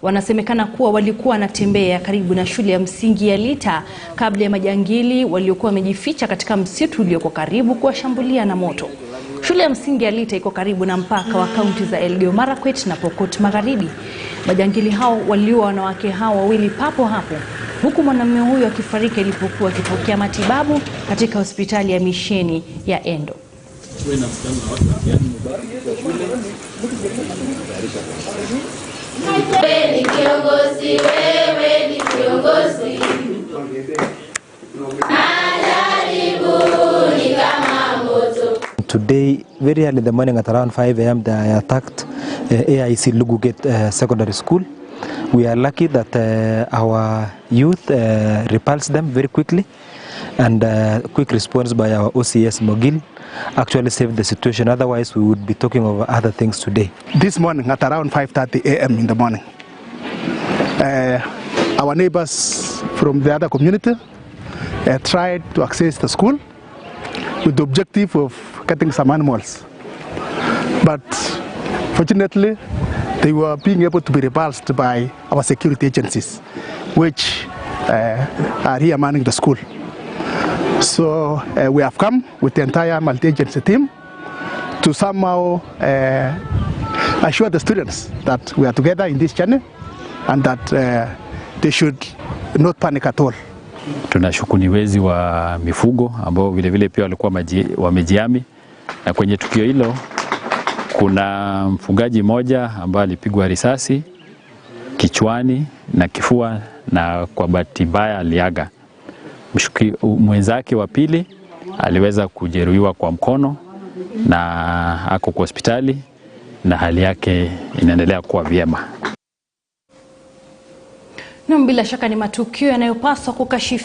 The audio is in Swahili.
wanasemekana kuwa walikuwa wanatembea karibu na shule ya msingi ya Lita kabla ya majangili waliokuwa wamejificha katika msitu ulioko karibu kuwashambulia na moto. Shule ya msingi ya Lita iko karibu na mpaka wa kaunti za Elgeyo Marakwet na Pokot Magharibi. Majangili hao waliua wanawake hao wawili papo hapo, huku mwanamume huyo akifariki alipokuwa akipokea matibabu katika hospitali ya misheni ya Endo. Today, very early in the morning at around 5 a.m, they attacked AIC Luguget Secondary School. We are lucky that our youth repulsed them very quickly, and quick response by our OCS Mogil actually saved the situation. Otherwise, we would be talking over other things today. This morning at around 5:30 a.m. in the morning, our neighbors from the other community tried to access the school with the objective of getting some animals. But fortunately, they were being able to be repulsed by our security agencies, which are here manning the school. So we have come with the entire multi-agency team to somehow assure the students that we are together in this journey and that they should not panic at all. Tunashukuru wezi wa mifugo ambao vile vile pia walikuwa wamejiami, na kwenye tukio hilo kuna mfugaji mmoja ambaye alipigwa risasi kichwani na kifua, na kwa bahati mbaya aliaga. Mwenzake wa pili aliweza kujeruhiwa kwa mkono na ako kwa hospitali na hali yake inaendelea kuwa vyema. Na bila shaka ni matukio yanayopaswa kukashifiwa.